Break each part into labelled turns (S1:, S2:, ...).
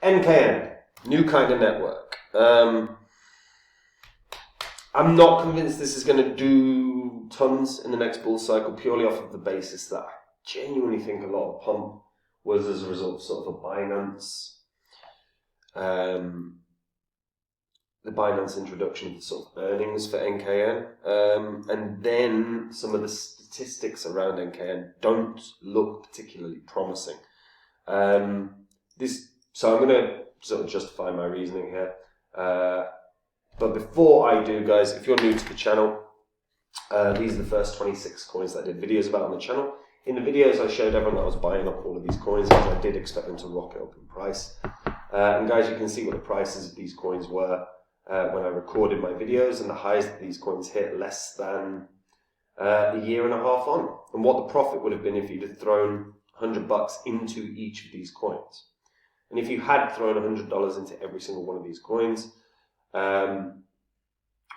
S1: NKN, new kind of network. I'm not convinced this is going to do tons in the next bull cycle, purely off of the basis that I genuinely think a lot of pump was as a result of sort of a Binance, the Binance introduction of the sort of earnings for NKN, and then some of the statistics around NKN don't look particularly promising. So I'm going to sort of justify my reasoning here. But before I do, guys, if you're new to the channel, these are the first 26 coins that I did videos about on the channel. In the videos, I showed everyone that I was buying up all of these coins because I did expect them to rocket up in price. And guys, you can see what the prices of these coins were when I recorded my videos, and the highs that these coins hit less than a year and a half on. And what the profit would have been if you'd have thrown $100 into each of these coins. And if you had thrown $100 into every single one of these coins, when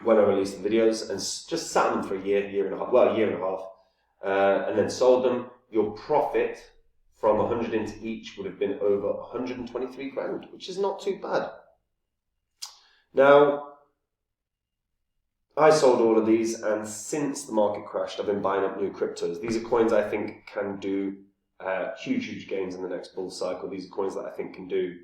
S1: I released the videos and just sat on them for a year and a half, and then sold them, your profit from 100 into each would have been over 123 grand, which is not too bad. Now, I sold all of these, and since the market crashed, I've been buying up new cryptos. These are coins I think can do huge gains in the next bull cycle. These are coins that I think can do,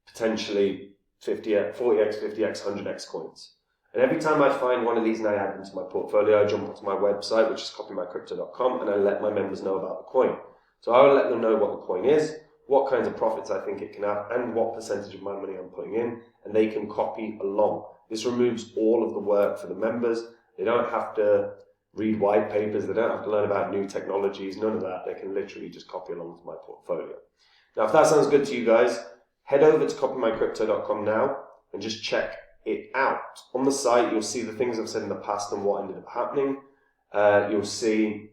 S1: potentially 40x, 50x, 100x coins. And every time I find one of these and I add them to my portfolio, I jump onto my website, which is copymycrypto.com, and I let my members know about the coin. So I will let them know what the coin is, what kinds of profits I think it can have, and what percentage of my money I'm putting in, and they can copy along. This removes all of the work for the members. They don't have to read white papers, they don't have to learn about new technologies, none of that. They can literally just copy along to my portfolio. Now, if that sounds good to you guys, head over to copymycrypto.com now and just check it out. On the site, you'll see the things I've said in the past and what ended up happening. You'll see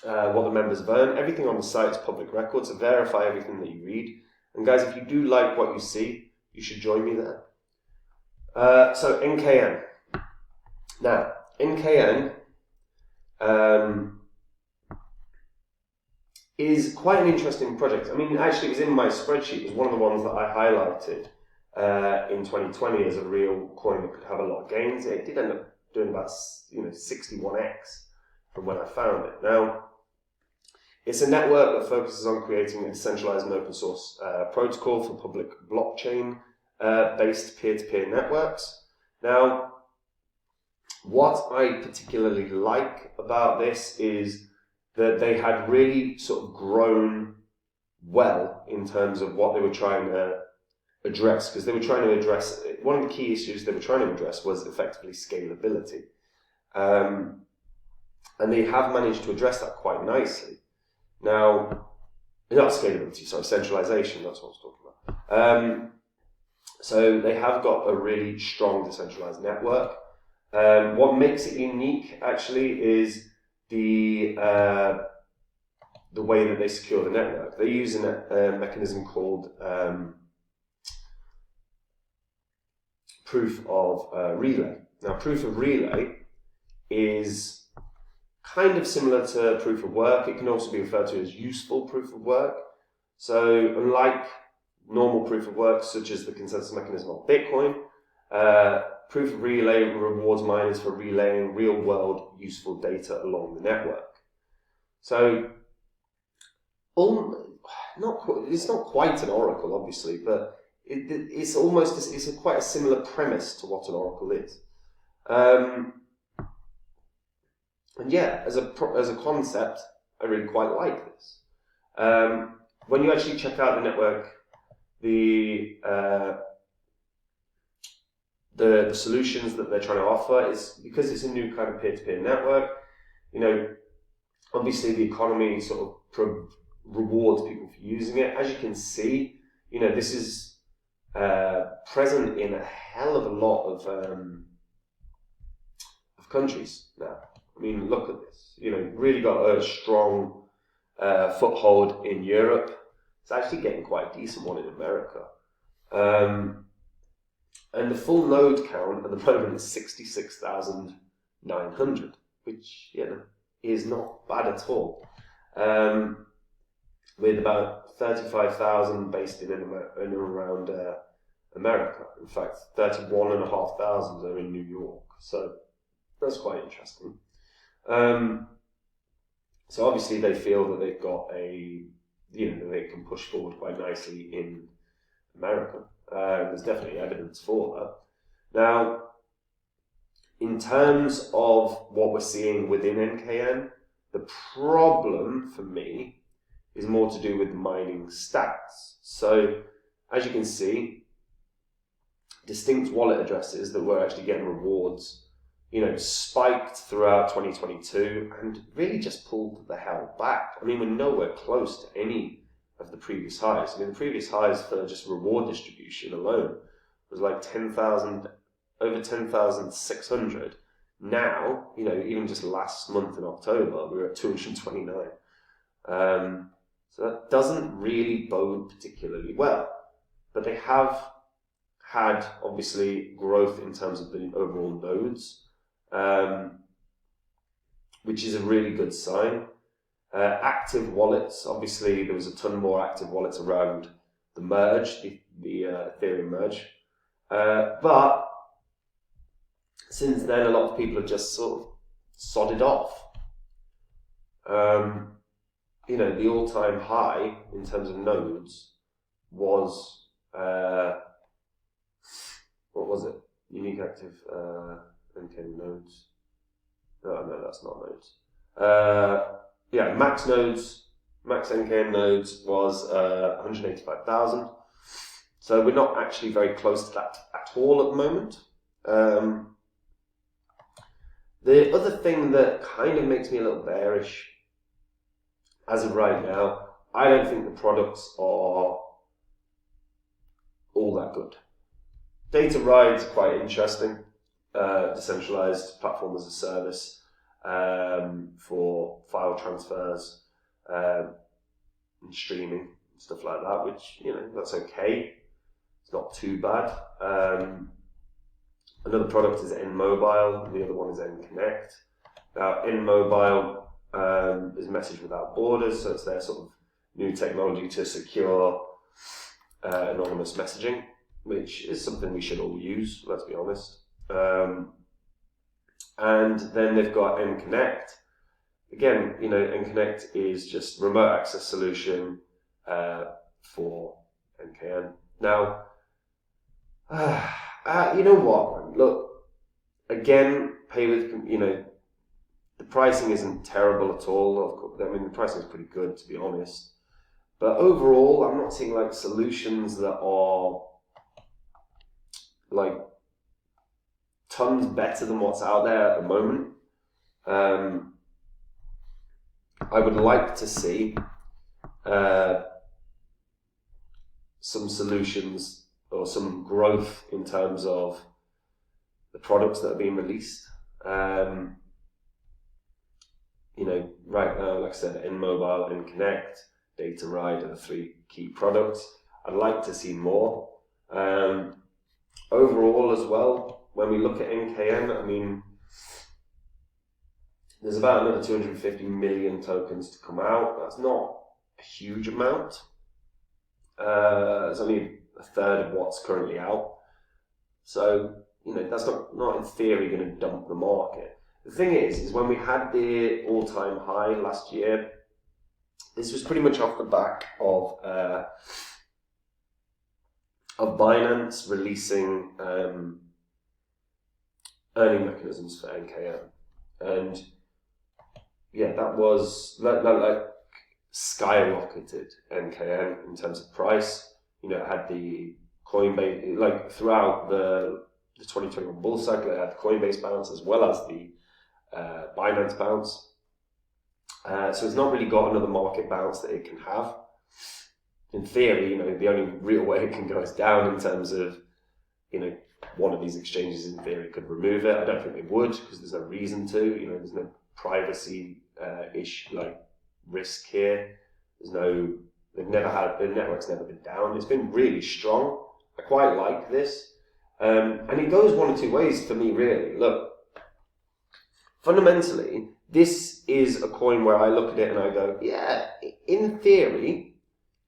S1: what the members have earned. Everything on the site is public record, so verify everything that you read. And guys, if you do like what you see, you should join me there. So NKN. Now, NKN is quite an interesting project. I mean, actually, it was in my spreadsheet. It was one of the ones that I highlighted in 2020 as a real coin that could have a lot of gains. It did end up doing about 61x from when I found it. Now, it's a network that focuses on creating a decentralized and open source protocol for public blockchain based peer-to-peer networks. Now, what I particularly like about this is that they had really sort of grown well in terms of what they were trying to address, because they were trying to address, one of the key issues they were trying to address was effectively scalability. And they have managed to address that quite nicely. Now, not scalability, sorry, centralization, that's what I was talking about. So they have got a really strong decentralized network. What makes it unique, actually, is the way that they secure the network. They use a mechanism called proof of relay. Now, proof of relay is kind of similar to proof of work. It can also be referred to as useful proof of work. So, unlike normal proof of work, such as the consensus mechanism of Bitcoin, proof of relay rewards miners for relaying real-world useful data along the network. So, it's not quite an oracle, obviously, but it's quite a similar premise to what an oracle is. And yeah, as a concept, I really quite like this. When you actually check out the network, the solutions that they're trying to offer is, because it's a new kind of peer-to-peer network, obviously the economy sort of rewards people for using it. As you can see, this is present in a hell of a lot of countries now. I mean, look at this. Really got a strong foothold in Europe. It's actually getting quite a decent one in America. And the full node count at the moment is 66,900, which, is not bad at all. with about 35,000 based in and around America. In fact, 31,500 are in New York. So that's quite interesting. So obviously they feel that they've got they can push forward quite nicely in America. There's definitely evidence for that. Now, in terms of what we're seeing within NKN, the problem for me is more to do with mining stats. So, as you can see, distinct wallet addresses that were actually getting rewards, spiked throughout 2022 and really just pulled the hell back. I mean, we're nowhere close to any of the previous highs. I mean, the previous highs for just reward distribution alone was like 10,000, over 10,600. Now, even just last month in October, we were at 229. So that doesn't really bode particularly well. But they have had, obviously, growth in terms of the overall nodes, which is a really good sign. Active wallets, obviously, there was a ton more active wallets around the merge, the Ethereum merge. But since then, a lot of people have just sort of sodded off. The all-time high in terms of nodes was, what was it? Unique active NKN nodes. No, that's not nodes. Max NKN nodes was 185,000. So we're not actually very close to that at all at the moment. The other thing that kind of makes me a little bearish, as of right now, I don't think the products are all that good. Data rides are quite interesting. Decentralized platform as a service for file transfers and streaming and stuff like that, which, that's okay. It's not too bad. Another product is N Mobile, and the other one is N Connect. Now, N Mobile is Message Without Borders, so it's their sort of new technology to secure anonymous messaging, which is something we should all use, let's be honest. And then they've got N Connect. Again, N Connect is just remote access solution for NKN. Now, you know what? Look, again, pay with, the pricing isn't terrible at all. I mean, the pricing is pretty good, to be honest. But overall, I'm not seeing like solutions that are like tons better than what's out there at the moment. I would like to see some solutions or some growth in terms of the products that are being released. Right now, like I said, N Mobile, N Connect, Data Ride are the three key products. I'd like to see more. Overall as well, when we look at NKN, I mean, there's about another 250 million tokens to come out. That's not a huge amount. It's only a third of what's currently out. So, that's not in theory going to dump the market. The thing is when we had the all-time high last year, this was pretty much off the back of Binance releasing earning mechanisms for NKN. And yeah, that like skyrocketed NKN in terms of price. It had the Coinbase, like throughout the 2021 bull cycle, it had the Coinbase bounce as well as the Binance bounce. So it's not really got another market bounce that it can have. In theory, the only real way it can go is down in terms of, one of these exchanges in theory could remove it. I don't think they would because there's no reason to. There's no privacy risk here. The network's never been down. It's been really strong. I quite like this. And it goes one or two ways for me, really. Look, fundamentally, this is a coin where I look at it and I go, yeah, in theory,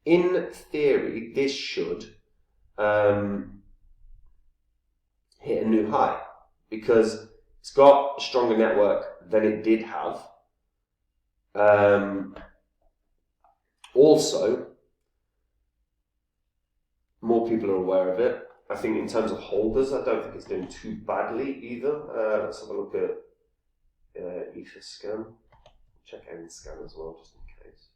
S1: this should hit a new high because it's got a stronger network than it did have. Also, more people are aware of it. I think in terms of holders, I don't think it's doing too badly either. Let's have a look at Etherscan. Check NScan as well, just in case.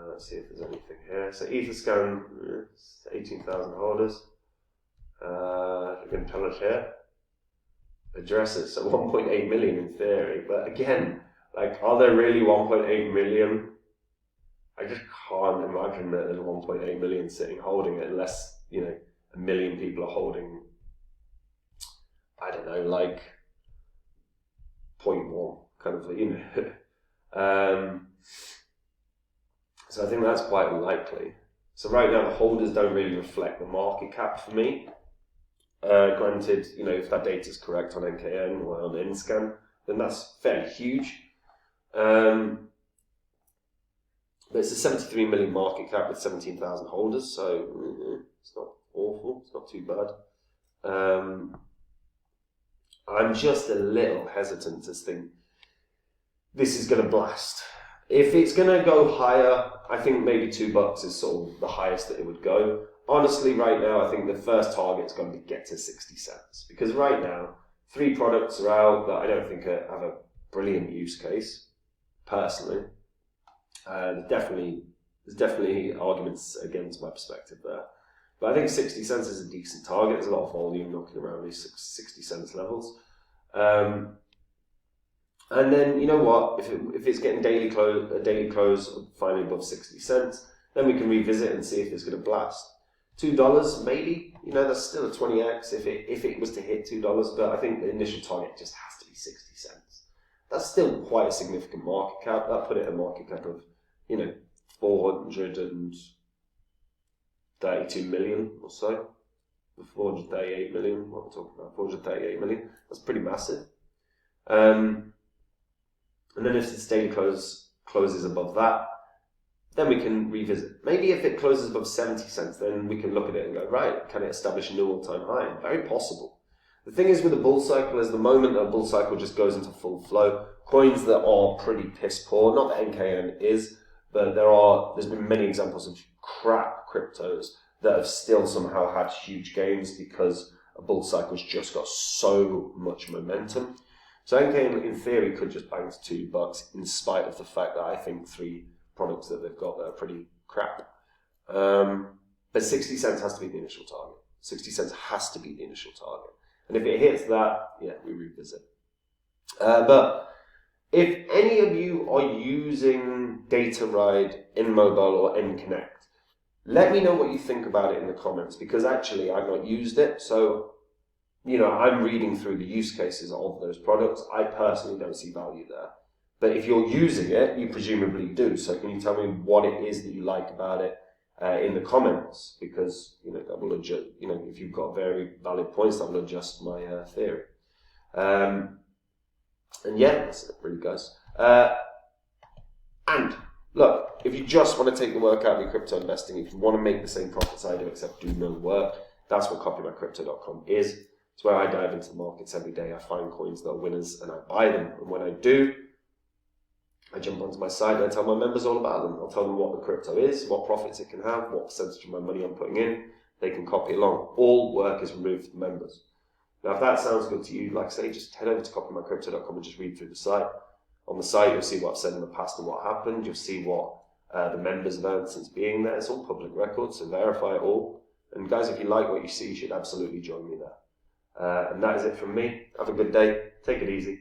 S1: Let's see if there's anything here. So Etherscan, 18,000 holders. You can tell us here. Addresses, so 1.8 million in theory. But again, like, are there really 1.8 million? I just can't imagine that there's 1.8 million sitting holding it unless, you know, 1 million people are holding, I don't know, like 0.1 kind of, you know. So I think that's quite unlikely. So right now the holders don't really reflect the market cap for me. Granted, you know, if that data is correct on NKN or on NScan, then that's fairly huge. But it's a 73 million market cap with 17,000 holders, so it's not awful, it's not too bad. I'm just a little hesitant to think this is going to blast. If it's going to go higher, I think maybe $2 is sort of the highest that it would go. Honestly, right now, I think the first target is going to get to 60 cents. Because right now, 3 products are out that I don't think have a brilliant use case, personally. There's definitely arguments against my perspective there. But I think 60 cents is a decent target. There's a lot of volume knocking around these 60 cents levels. And then, you know what, if it's getting a daily close finally above 60 cents, then we can revisit and see if it's going to blast. $2, maybe, you know, that's still a 20x if it was to hit $2, but I think the initial target just has to be 60 cents. That's still quite a significant market cap. That put it at a market cap of, you know, 432 million or so. 438 million, what we're talking about, 438 million. That's pretty massive. And then if its daily closes above that, then we can revisit. Maybe if it closes above 70 cents, then we can look at it and go, right, can it establish a new all-time high? Very possible. The thing is with a bull cycle is the moment that a bull cycle just goes into full flow, coins that are pretty piss poor, not that NKN is, but there's been many examples of crap cryptos that have still somehow had huge gains because a bull cycle's just got so much momentum. So NKN in theory could just bang to $2 in spite of the fact that I think 3 products that they've got that are pretty crap. But 60 cents has to be the initial target. 60 cents has to be the initial target. And if it hits that, yeah, we revisit. But if any of you are using DataRide, InMobile or NConnect, let me know what you think about it in the comments, because actually I've not used it. So, you know, I'm reading through the use cases of those products. I personally don't see value there. But if you're using it, you presumably do. So can you tell me what it is that you like about it in the comments? Because, you know, that will adjust, you know, if you've got very valid points, that will adjust my theory. And yeah, that's it really, guys. And look, if you just want to take the work out of your crypto investing, if you want to make the same profits I do except do no work, that's what copymycrypto.com is. It's where I dive into the markets every day. I find coins that are winners and I buy them. And when I do, I jump onto my site and I tell my members all about them. I'll tell them what the crypto is, what profits it can have, what percentage of my money I'm putting in. They can copy along. All work is removed for members. Now, if that sounds good to you, like I say, just head over to copymycrypto.com and just read through the site. On the site, you'll see what I've said in the past and what happened. You'll see what the members have earned since being there. It's all public records, so verify it all. And guys, if you like what you see, you should absolutely join me there. And that is it from me. Have a good day. Take it easy.